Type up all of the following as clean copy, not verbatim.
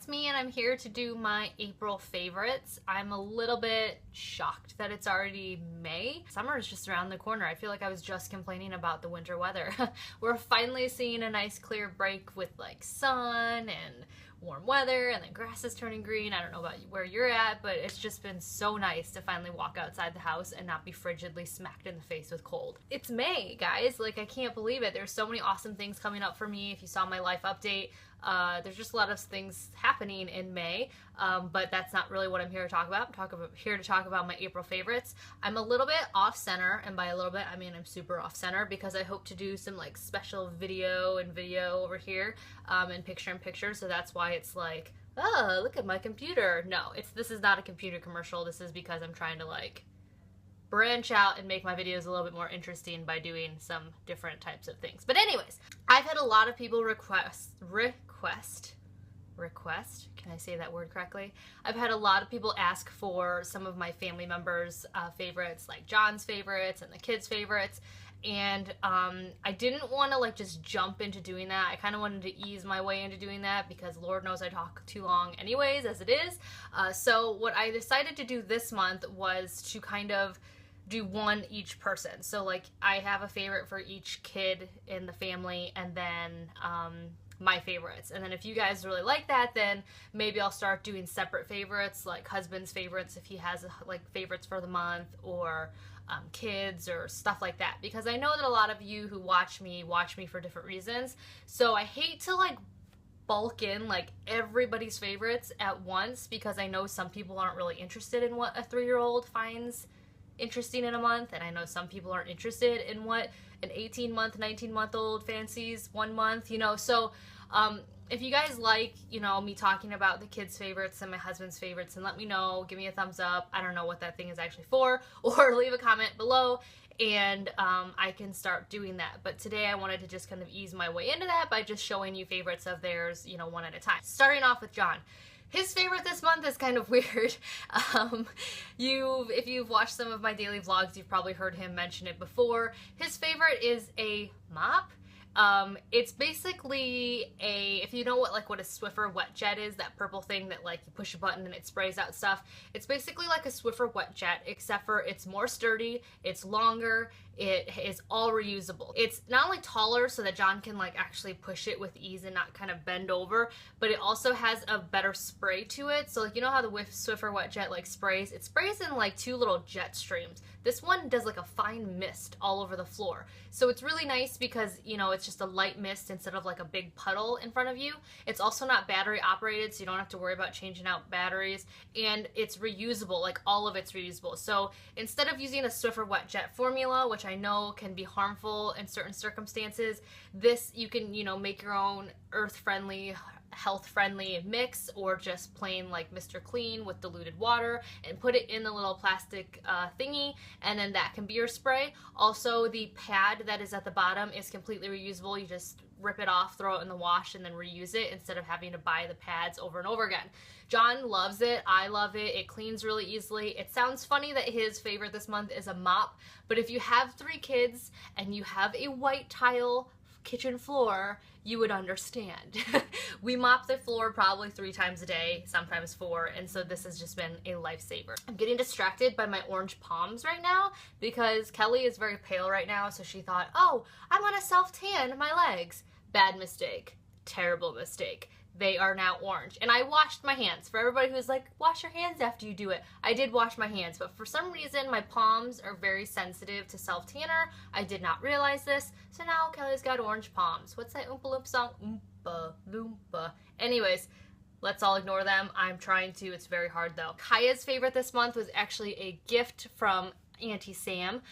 it's me and I'm here to do my April favorites. I'm a little bit shocked that it's already May. Summer is just around the corner. I feel like I was just complaining about the winter weather. We're finally seeing a nice clear break with like sun and warm weather, and then grass is turning green. I don't know about where you're at, but it's just been so nice to finally walk outside the house and not be frigidly smacked in the face with cold. It's May, guys. Like, I can't believe it. There's so many awesome things coming up for me. If you saw my life update, there's just a lot of things happening in May, but that's not really what I'm here to talk about. I'm here to talk about my April favorites. I'm a little bit off center, and by a little bit I mean I'm super off center, because I hope to do some like special video over here, and picture, so that's why it's like, oh, look at my computer. No, this is not a computer commercial. This is because I'm trying to like branch out and make my videos a little bit more interesting by doing some different types of things. But anyways, I've had a lot of people request, can I say that word correctly? I've had a lot of people ask for some of my family members' favorites, like John's favorites and the kids' favorites, and I didn't want to like just jump into doing that. I kind of wanted to ease my way into doing that, because Lord knows I talk too long anyways as it is. So what I decided to do this month was to kind of do one each person. So like I have a favorite for each kid in the family, and then my favorites. And then if you guys really like that, then maybe I'll start doing separate favorites, like husband's favorites if he has like favorites for the month, or kids or stuff like that, because I know that a lot of you who watch me for different reasons. So I hate to like bulk in like everybody's favorites at once, because I know some people aren't really interested in what a 3-year-old finds interesting in a month, and I know some people aren't interested in what an 18-month, 19-month-old fancies 1 month, you know. So if you guys like, you know, me talking about the kids' favorites and my husband's favorites, then let me know, give me a thumbs up. I don't know what that thing is actually for, or leave a comment below, and I can start doing that. But today I wanted to just kind of ease my way into that by just showing you favorites of theirs, you know, one at a time. Starting off with John. His favorite this month is kind of weird. If you've watched some of my daily vlogs, you've probably heard him mention it before. His favorite is a mop. It's basically if you know what a Swiffer wet jet is, that purple thing that like you push a button and it sprays out stuff. It's basically like a Swiffer wet jet, except for it's more sturdy, it's longer, it is all reusable. It's not only taller so that John can like actually push it with ease and not kind of bend over, but it also has a better spray to it. So like, you know how the Swiffer wet jet like sprays? It sprays in like 2 little jet streams. This one does like a fine mist all over the floor. So it's really nice because, you know, it's just a light mist instead of like a big puddle in front of you. It's also not battery operated, so you don't have to worry about changing out batteries, and it's reusable, like all of it's reusable. So instead of using a Swiffer wet jet formula, which I know can be harmful in certain circumstances, this you can, you know, make your own earth-friendly, health-friendly mix, or just plain like Mr. Clean with diluted water, and put it in the little plastic thingy, and then that can be your spray. Also, the pad that is at the bottom is completely reusable. You just rip it off, throw it in the wash, and then reuse it instead of having to buy the pads over and over again. John loves it. I love it. It cleans really easily. It sounds funny that his favorite this month is a mop, but if you have 3 kids and you have a white tile kitchen floor, you would understand. We mop the floor probably 3 times a day, sometimes 4, and so this has just been a lifesaver. I'm getting distracted by my orange palms right now because Kelly is very pale right now, so she thought, oh, I'm gonna self-tan my legs. Bad mistake. Terrible mistake. They are now orange. And I washed my hands. For everybody who's like, wash your hands after you do it. I did wash my hands, but for some reason my palms are very sensitive to self-tanner. I did not realize this, so now Kelly's got orange palms. What's that Oompa Loompa song? Oompa Loompa. Anyways, let's all ignore them. I'm trying to. It's very hard though. Kaya's favorite this month was actually a gift from Auntie Sam.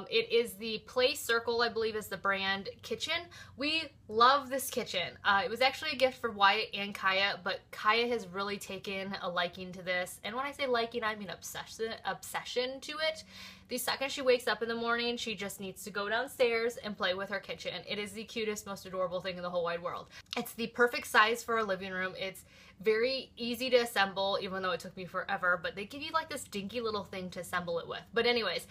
It is the Play Circle, I believe is the brand, kitchen. We love this kitchen. It was actually a gift for Wyatt and Kaya, but Kaya has really taken a liking to this. And when I say liking, I mean obsession to it. The second she wakes up in the morning, she just needs to go downstairs and play with her kitchen. It is the cutest, most adorable thing in the whole wide world. It's the perfect size for a living room. It's very easy to assemble, even though it took me forever, but they give you like this dinky little thing to assemble it with. But anyways,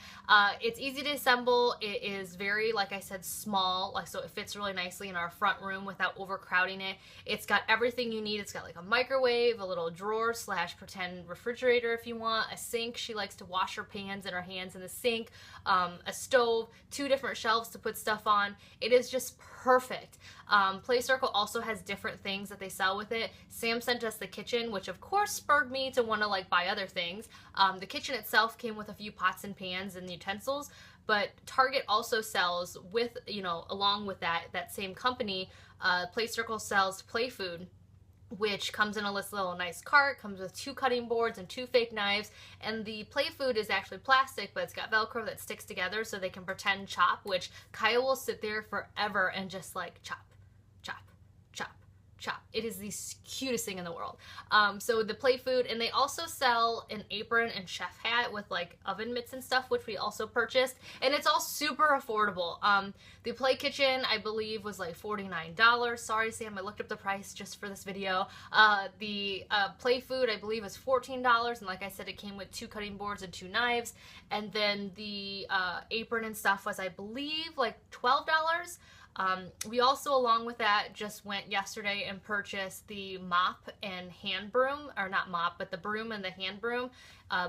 it's easy easy to assemble. It is very, like I said, small, like so it fits really nicely in our front room without overcrowding it. It's got everything you need. It's got like a microwave, a little drawer / pretend refrigerator if you want, a sink. She likes to wash her pans and her hands in the sink, a stove, 2 different shelves to put stuff on. It is just perfect. Play Circle also has different things that they sell with it. Sam sent us the kitchen, which of course spurred me to want to like buy other things. The kitchen itself came with a few pots and pans and utensils, but Target also sells with, you know, along with that same company, Play Circle sells play food, which comes in a little nice cart, comes with 2 cutting boards and 2 fake knives, and the play food is actually plastic, but it's got Velcro that sticks together so they can pretend chop, which Kaya will sit there forever and just like chop, chop, chop, chop. It is the cutest thing in the world. So the play food, and they also sell an apron and chef hat with like oven mitts and stuff, which we also purchased, and it's all super affordable. The play kitchen, I believe, was like $49. Sorry, Sam, I looked up the price just for this video. The play food, I believe, is $14, and like I said, it came with 2 cutting boards and 2 knives, and then the apron and stuff was, I believe, like $12. We also, along with that, just went yesterday and purchased the mop and hand broom, or not mop, but the broom and the hand broom,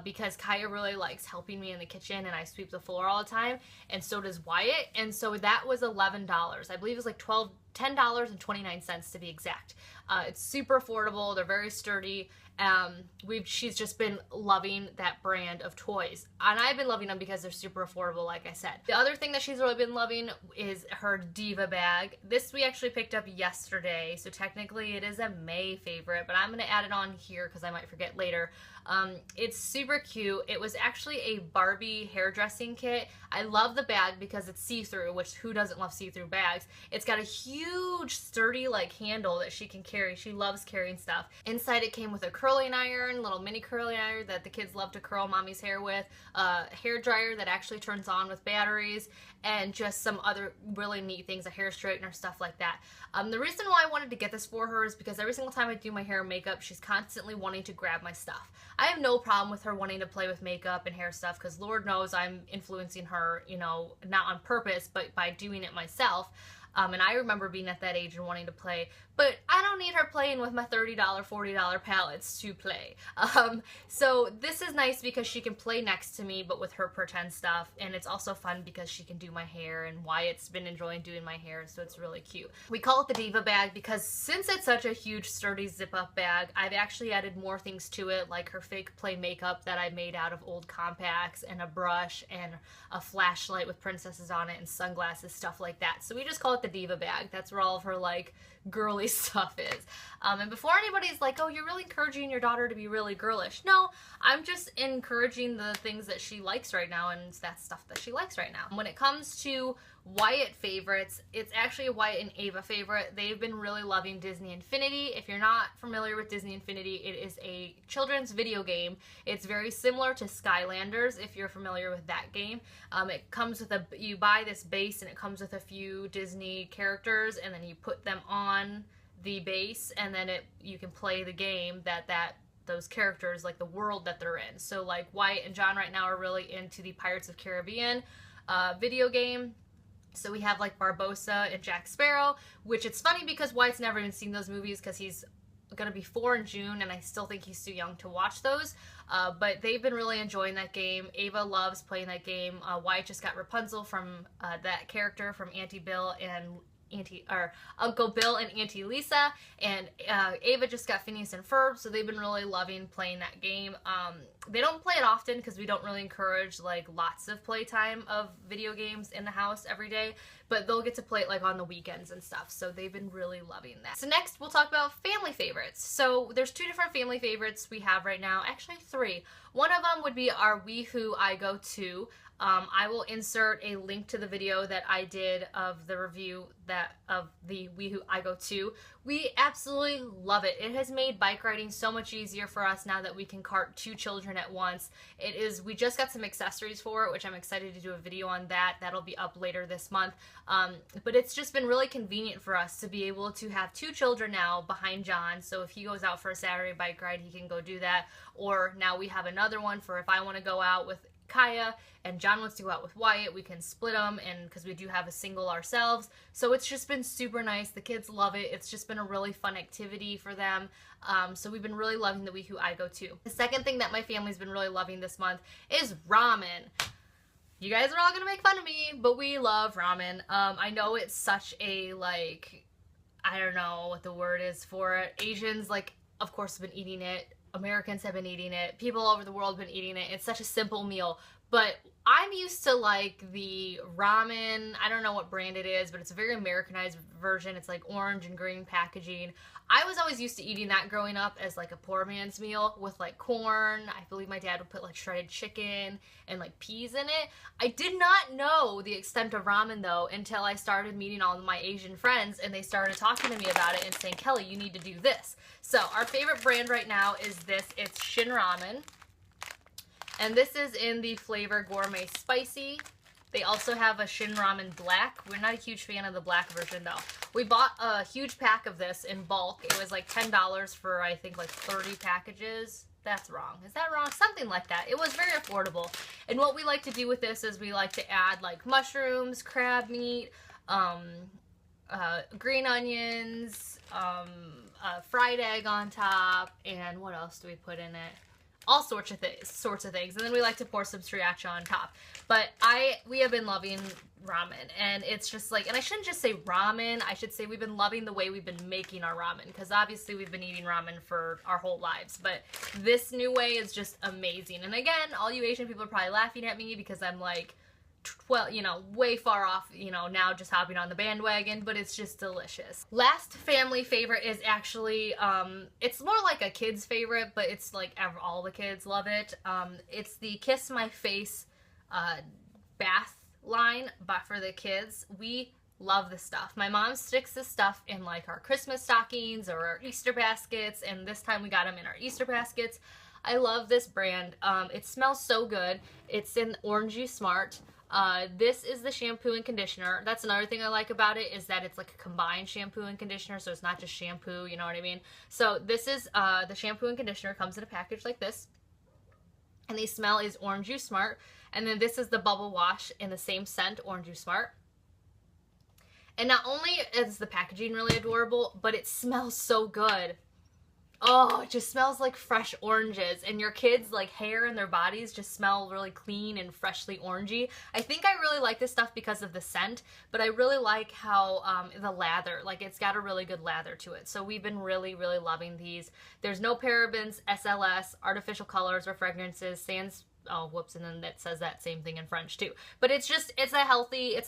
because Kaya really likes helping me in the kitchen and I sweep the floor all the time, and so does Wyatt, and so that was $11. I believe it was like $10.29 to be exact. It's super affordable, they're very sturdy. She's just been loving that brand of toys, and I've been loving them because they're super affordable, like I said. The other thing that she's really been loving is her Diva bag. This we actually picked up yesterday, so technically it is a May favorite, but I'm going to add it on here because I might forget later. It's super cute. It was actually a Barbie hairdressing kit. I love the bag because it's see-through, which who doesn't love see-through bags? It's got a huge sturdy like handle that she can carry. She loves carrying stuff. Inside it came with a curling iron, little mini curling iron that the kids love to curl mommy's hair with, a hair dryer that actually turns on with batteries, and just some other really neat things, a hair straightener, stuff like that. The reason why I wanted to get this for her is because every single time I do my hair and makeup, she's constantly wanting to grab my stuff. I have no problem with her wanting to play with makeup and hair stuff because Lord knows I'm influencing her, you know, not on purpose, but by doing it myself. And I remember being at that age and wanting to play, but I don't need her playing with my $30, $40 palettes to play. So this is nice because she can play next to me, but with her pretend stuff, and it's also fun because she can do my hair, and Wyatt's been enjoying doing my hair, so it's really cute. We call it the Diva bag because since it's such a huge, sturdy zip-up bag, I've actually added more things to it, like her fake play makeup that I made out of old compacts, and a brush, and a flashlight with princesses on it, and sunglasses, stuff like that. So we just call it the Diva bag. That's where all of her like girly stuff is. And before anybody's like, oh, you're really encouraging your daughter to be really girlish. No, I'm just encouraging the things that she likes right now, and that's stuff that she likes right now. When it comes to Wyatt favorites, it's actually a Wyatt and Ava favorite. They've been really loving Disney Infinity. If you're not familiar with Disney Infinity, it is a children's video game. It's very similar to Skylanders, if you're familiar with that game. It comes with you buy this base, and it comes with a few Disney characters, and then you put them on the base, and then you can play the game those characters, like the world that they're in. So like Wyatt and John right now are really into the Pirates of Caribbean video game. So we have like Barbossa and Jack Sparrow, which it's funny because Wyatt's never even seen those movies because he's going to be 4 in June, and I still think he's too young to watch those. But they've been really enjoying that game. Ava loves playing that game. Wyatt just got Rapunzel from that character from Auntie Bill and Uncle Bill and Auntie Lisa, and Ava just got Phineas and Ferb, so they've been really loving playing that game. They don't play it often because we don't really encourage like lots of playtime of video games in the house every day, but they'll get to play it like on the weekends and stuff, so they've been really loving that. So next we'll talk about family favorites. So there's 2 different family favorites we have right now, actually 3. One of them would be our We Who I Go To. I will insert a link to the video that I did of the review of the We Who I Go To. We absolutely love it. It has made bike riding so much easier for us now that we can cart 2 children at once. We just got some accessories for it, which I'm excited to do a video on that. That'll be up later this month. But it's just been really convenient for us to be able to have 2 children now behind John. So if he goes out for a Saturday bike ride, he can go do that. Or now we have another one for if I want to go out with Kaya, and John wants to go out with Wyatt. We can split them, and because we do have a single ourselves. So it's just been super nice. The kids love it. It's just been a really fun activity for them. So we've been really loving the week I go to. The second thing that my family's been really loving this month is ramen. You guys are all gonna make fun of me, but we love ramen. I know it's such a, like, I don't know what the word is for it. Asians, like, of course, have been eating it. Americans have been eating it. People all over the world have been eating it. It's such a simple meal. But I'm used to, like, the ramen. I don't know what brand it is, but it's a very Americanized version. It's like orange and green packaging. I was always used to eating that growing up as, like, a poor man's meal with, like, corn. I believe my dad would put, like, shredded chicken and, like, peas in it. I did not know the extent of ramen, though, until I started meeting all of my Asian friends, and they started talking to me about it and saying, Kelly, you need to do this. So our favorite brand right now is this. It's Shin Ramen. And this is in the flavor Gourmet Spicy. They also have a Shin Ramen Black. We're not a huge fan of the black version, though. We bought a huge pack of this in bulk. It was like $10 for, I think, like 30 packages. That's wrong. Is that wrong? Something like that. It was very affordable. And what we like to do with this is we like to add, like, mushrooms, crab meat, green onions, fried egg on top, and what else do we put in it? All sorts of things, and then we like to pour some sriracha on top. But we have been loving ramen, and it's just like, and I shouldn't just say ramen, I should say we've been loving the way we've been making our ramen, because obviously we've been eating ramen for our whole lives, but this new way is just amazing. And again, all you Asian people are probably laughing at me because I'm like, well, you know, way far off, you know, now just hopping on the bandwagon, but it's just delicious. Last family favorite is actually, it's more like a kid's favorite, but it's like all the kids love it. It's the Kiss My Face bath line, but for the kids. We love this stuff. My mom sticks this stuff in, like, our Christmas stockings or our Easter baskets, and this time we got them in our Easter baskets. I love this brand. It smells so good. It's in Orangey Smart. This is the shampoo and conditioner. That's another thing I like about it, is that it's like a combined shampoo and conditioner, so it's not just shampoo, you know what I mean? So this is, the shampoo and conditioner comes in a package like this, and the smell is Orangey Smart, and then this is the bubble wash in the same scent, Orangey Smart. And not only is the packaging really adorable, but it smells so good. Oh, it just smells like fresh oranges, and your kids' like hair and their bodies just smell really clean and freshly orangey. I think I really like this stuff because of the scent, but I really like how the lather, like, it's got a really good lather to it. So we've been really, really loving these. There's no parabens, SLS, artificial colors or fragrances, sans, oh, whoops, and then that says that same thing in French too. But it's just, it's a healthy,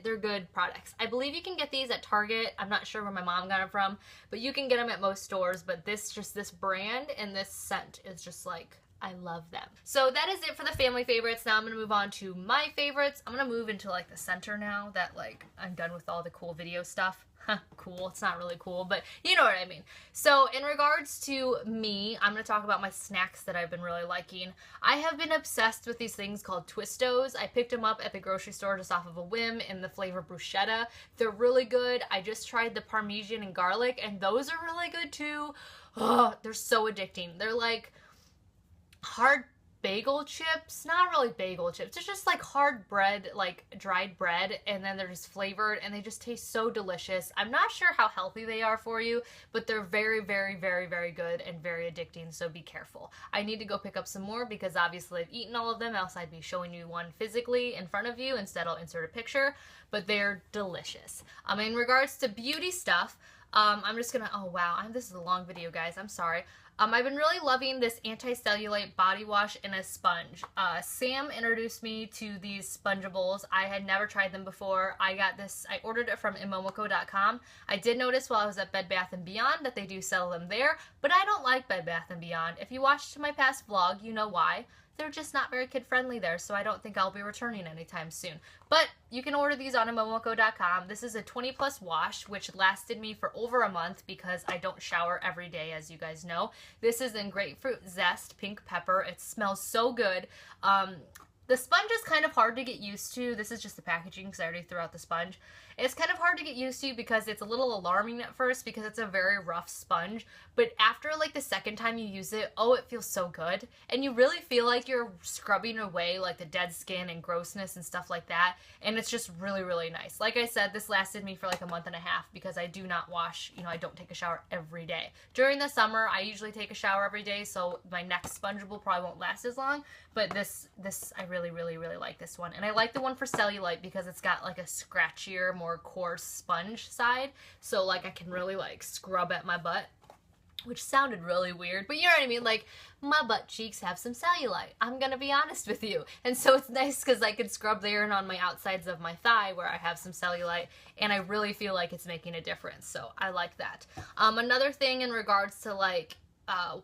they're good products. I believe you can get these at Target. I'm not sure where my mom got them from, but you can get them at most stores. But this brand and this scent is just like, I love them. So that is it for the family favorites. Now I'm going to move on to my favorites. I'm going to move into, like, the center now that, like, I'm done with all the cool video stuff. Cool. It's not really cool, but you know what I mean. So in regards to me, I'm going to talk about my snacks that I've been really liking. I have been obsessed with these things called Twistos. I picked them up at the grocery store just off of a whim in the flavor bruschetta. They're really good. I just tried the Parmesan and garlic, and those are really good too. Oh, they're so addicting. They're like hard bagel chips, not really bagel chips, it's just like hard bread, like dried bread, and then they're just flavored, and they just taste so delicious. I'm not sure how healthy they are for you, but they're very, very, very, very good and very addicting, so be careful. I need to go pick up some more because obviously I've eaten all of them, else I'd be showing you one physically in front of you. Instead I'll insert a picture, but they're delicious. In regards to beauty stuff, I'm just gonna, oh wow, this is a long video, guys, I'm sorry. I've been really loving this anti-cellulite body wash in a sponge. Sam introduced me to these spongeables. I had never tried them before. I got this, I ordered it from imomoko.com. I did notice while I was at Bed Bath & Beyond that they do sell them there, but I don't like Bed Bath & Beyond. If you watched my past vlog, you know why. They're just not very kid-friendly there, so I don't think I'll be returning anytime soon. But you can order these on imomoko.com. This is a 20+ wash, which lasted me for over a month because I don't shower every day, as you guys know. This is in grapefruit zest, pink pepper. It smells so good. The sponge is kind of hard to get used to. This is just the packaging because I already threw out the sponge. It's kind of hard to get used to because it's a little alarming at first because it's a very rough sponge, but after like the second time you use it, oh, it feels so good. And you really feel like you're scrubbing away like the dead skin and grossness and stuff like that, and it's just really, really nice. Like I said, this lasted me for like a month and a half because I do not wash, you know, I don't take a shower every day. During the summer, I usually take a shower every day, so my next spongeable probably won't last as long, but this I really, really, really like this one. And I like the one for cellulite because it's got like a scratchier, more coarse sponge side, so like I can really like scrub at my butt, which sounded really weird, but you know what I mean, like my butt cheeks have some cellulite, I'm gonna be honest with you, and so it's nice because I can scrub there and on my outsides of my thigh where I have some cellulite, and I really feel like it's making a difference, so I like that. Another thing in regards to like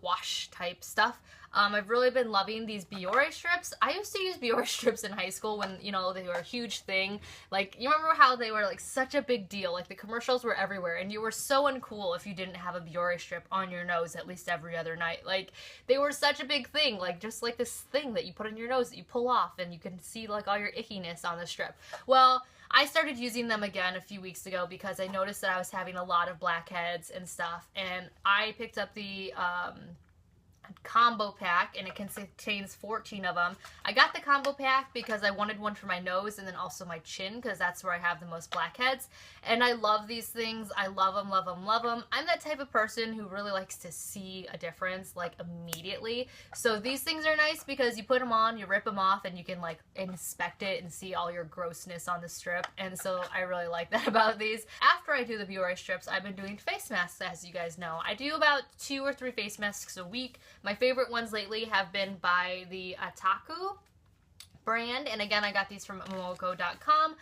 wash type stuff, I've really been loving these Biore strips. I used to use Biore strips in high school when, you know, they were a huge thing. Like, you remember how they were like such a big deal? Like the commercials were everywhere and you were so uncool if you didn't have a Biore strip on your nose at least every other night. Like, they were such a big thing, like just like this thing that you put on your nose that you pull off and you can see like all your ickiness on the strip. Well, I started using them again a few weeks ago because I noticed that I was having a lot of blackheads and stuff, and I picked up the combo pack, and it contains 14 of them. I got the combo pack because I wanted one for my nose and then also my chin because that's where I have the most blackheads, and I love these things. I love them, love them, love them. I'm that type of person who really likes to see a difference like immediately, so these things are nice because you put them on, you rip them off, and you can like inspect it and see all your grossness on the strip, and so I really like that about these. After I do the Biore strips, I've been doing face masks, as you guys know. I do about 2 or 3 face masks a week. My favorite ones lately have been by the Ataku brand, and again, I got these from momoko.com.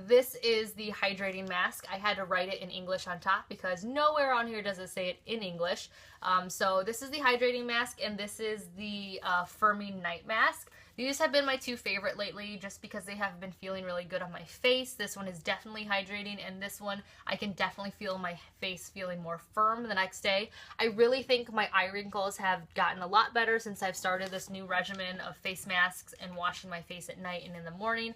This is the hydrating mask. I had to write it in English on top because nowhere on here does it say it in English. So this is the hydrating mask, and this is the firming night mask. These have been my 2 favorite lately just because they have been feeling really good on my face. This one is definitely hydrating, and this one I can definitely feel my face feeling more firm the next day. I really think my eye wrinkles have gotten a lot better since I've started this new regimen of face masks and washing my face at night and in the morning.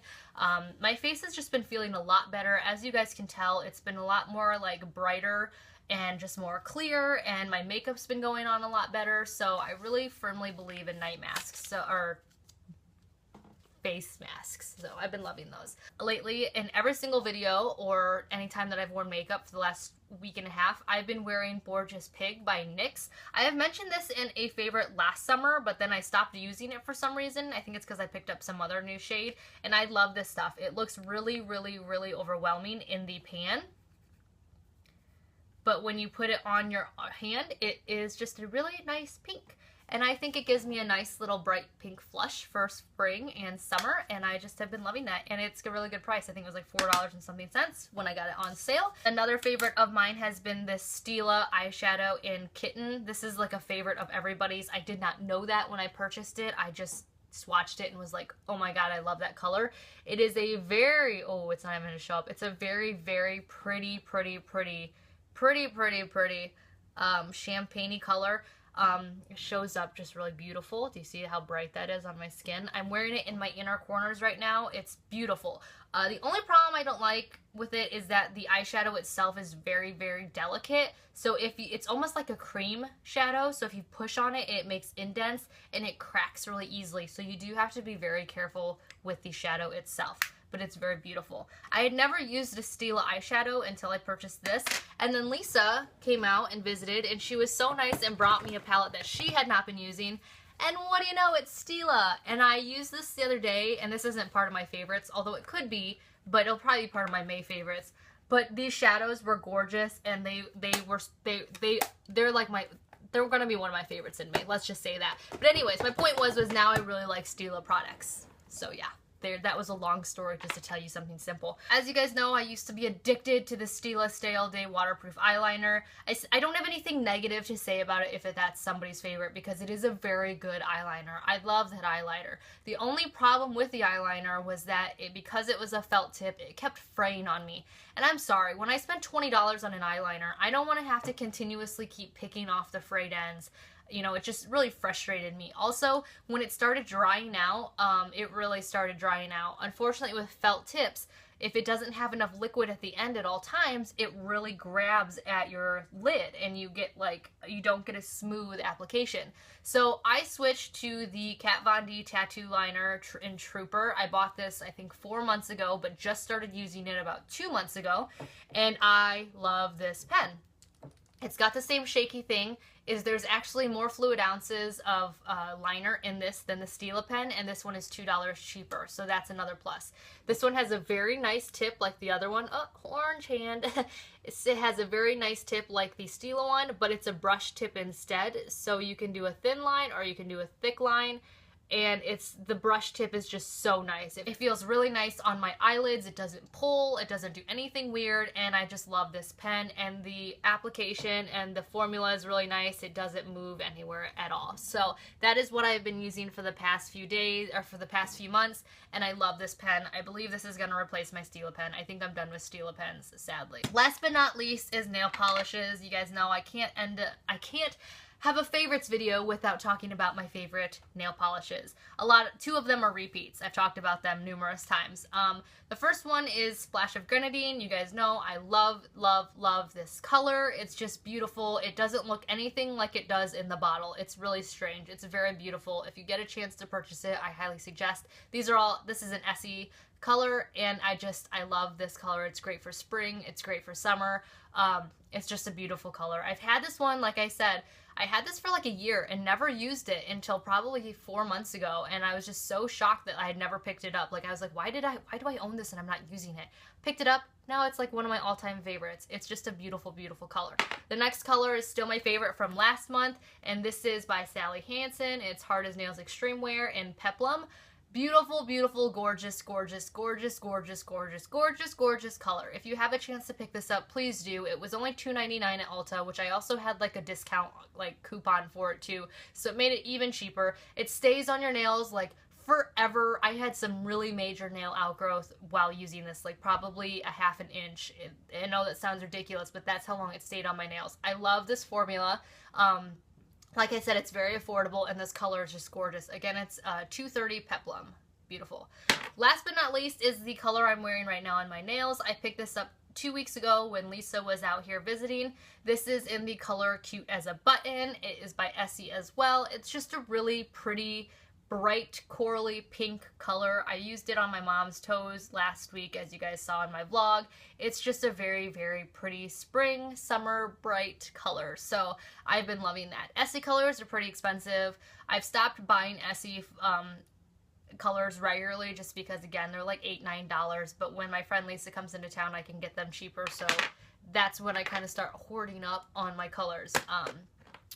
My face has just been feeling a lot better. As you guys can tell, it's been a lot more like brighter and just more clear, and my makeup's been going on a lot better, so I really firmly believe in night masks, or face masks. So I've been loving those. Lately, in every single video or anytime that I've worn makeup for the last week and a half, I've been wearing Borgeous Pig by NYX. I have mentioned this in a favorite last summer, but then I stopped using it for some reason. I think it's because I picked up some other new shade, and I love this stuff. It looks really, really, really overwhelming in the pan, but when you put it on your hand, it is just a really nice pink. And I think it gives me a nice little bright pink flush for spring and summer, and I just have been loving that. And it's a really good price. I think it was like $4 and something cents when I got it on sale. Another favorite of mine has been this Stila eyeshadow in Kitten. This is like a favorite of everybody's. I did not know that when I purchased it. I just swatched it and was like, oh my god, I love that color. It is a very, oh, it's not even going to show up. It's a very, very pretty champagne-y color. It shows up just really beautiful. Do you see how bright that is on my skin? I'm wearing it in my inner corners right now. It's beautiful. The only problem I don't like with it is that the eyeshadow itself is very, very delicate. So it's almost like a cream shadow. So if you push on it, it makes indents and it cracks really easily. So you do have to be very careful with the shadow itself. But it's very beautiful. I had never used a Stila eyeshadow until I purchased this, and then Lisa came out and visited, and she was so nice and brought me a palette that she had not been using, and what do you know, it's Stila. And I used this the other day, and this isn't part of my favorites, although it could be, but it'll probably be part of my May favorites. But these shadows were gorgeous, and they're like they're gonna be one of my favorites in May, let's just say that. But anyways, my point was now I really like Stila products, so yeah. That was a long story just to tell you something simple. As you guys know, I used to be addicted to the Stila Stay All Day waterproof eyeliner. I don't have anything negative to say about it if that's somebody's favorite, because it is a very good eyeliner. I love that eyeliner. The only problem with the eyeliner was that because it was a felt tip, it kept fraying on me. And I'm sorry, when I spent $20 on an eyeliner, I don't want to have to continuously keep picking off the frayed ends. You know, it just really frustrated me. Also, when it started drying out, it really started drying out. Unfortunately, with felt tips, if it doesn't have enough liquid at the end at all times, it really grabs at your lid and you get like, you don't get a smooth application. So I switched to the Kat Von D tattoo liner in Trooper. I bought this I think 4 months ago, but just started using it about 2 months ago, and I love this pen. It's got the same shaky thing, is there's actually more fluid ounces of liner in this than the Stila pen, and this one is $2 cheaper, so that's another plus. This one has a very nice tip like the other one. Oh, orange hand. It has a very nice tip like the Stila one, but it's a brush tip instead, so you can do a thin line or you can do a thick line. And the brush tip is just so nice. It feels really nice on my eyelids. It doesn't pull, it doesn't do anything weird, and I just love this pen, and the application and the formula is really nice. It doesn't move anywhere at all. So that is what I've been using for the past few days, or for the past few months, and I love this pen. I believe this is gonna replace my Stila pen. I think I'm done with Stila pens, sadly. Last but not least is nail polishes. You guys know I can't have a favorites video without talking about my favorite nail polishes. Two of them are repeats. I've talked about them numerous times. The first one is Splash of Grenadine. You guys know I love, love, love this color. It's just beautiful. It doesn't look anything like it does in the bottle. It's really strange. It's very beautiful. If you get a chance to purchase it, I highly suggest. This is an Essie color, and I love this color. It's great for spring. It's great for summer. It's just a beautiful color. I've had this one, like I said, I had this for like a year and never used it until probably 4 months ago, and I was just so shocked that I had never picked it up. Like, I was like, why do I own this and I'm not using it? Picked it up, now it's like one of my all-time favorites. It's just a beautiful, beautiful color. The next color is still my favorite from last month, and this is by Sally Hansen. It's Hard as Nails Extreme Wear in Peplum. Beautiful, beautiful, gorgeous, gorgeous, gorgeous, gorgeous, gorgeous, gorgeous, gorgeous color. If you have a chance to pick this up, please do. It was only $2.99 at Ulta, which I also had like a discount like coupon for it too, so it made it even cheaper. It stays on your nails like forever. I had some really major nail outgrowth while using this, like probably a half an inch. I know that sounds ridiculous, but that's how long it stayed on my nails. I love this formula. Like I said, it's very affordable, and this color is just gorgeous. Again, it's $2.30 Peplum. Beautiful. Last but not least is the color I'm wearing right now on my nails. I picked this up 2 weeks ago when Lisa was out here visiting. This is in the color Cute as a Button. It is by Essie as well. It's just a really pretty, bright corally pink color. I used it on my mom's toes last week, as you guys saw in my vlog. It's just a very, very pretty spring, summer, bright color. So I've been loving that. Essie colors are pretty expensive. I've stopped buying Essie colors regularly just because, again, they're like $8, $9. But when my friend Lisa comes into town, I can get them cheaper. So that's when I kind of start hoarding up on my colors.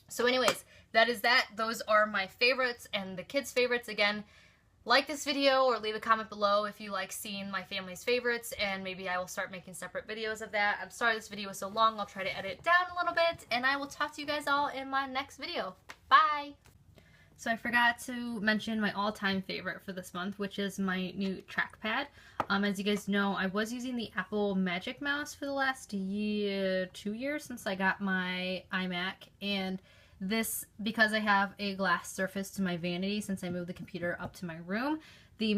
So anyways, that is that. Those are my favorites and the kids' favorites. Again, like this video or leave a comment below if you like seeing my family's favorites, and maybe I will start making separate videos of that. I'm sorry this video was so long. I'll try to edit it down a little bit, and I will talk to you guys all in my next video. Bye! So I forgot to mention my all-time favorite for this month, which is my new trackpad. As you guys know, I was using the Apple Magic Mouse for the last 2 years since I got my iMac, and this, because I have a glass surface to my vanity since I moved the computer up to my room, the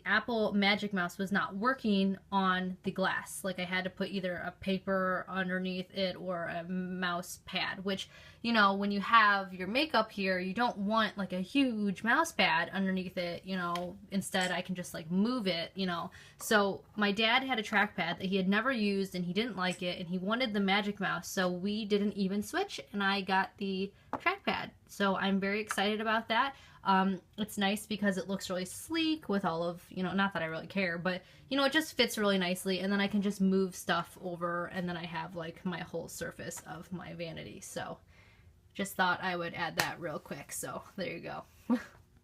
Apple Magic Mouse was not working on the glass. Like, I had to put either a paper underneath it or a mouse pad, which, you know, when you have your makeup here, you don't want like a huge mouse pad underneath it, you know. Instead, I can just like move it, you know. So my dad had a trackpad that he had never used and he didn't like it, and he wanted the Magic Mouse, so we didn't even switch and I got the trackpad. So I'm very excited about that. It's nice because it looks really sleek with all of, you know, not that I really care, but, you know, it just fits really nicely, and then I can just move stuff over, and then I have like my whole surface of my vanity. So just thought I would add that real quick. So there you go.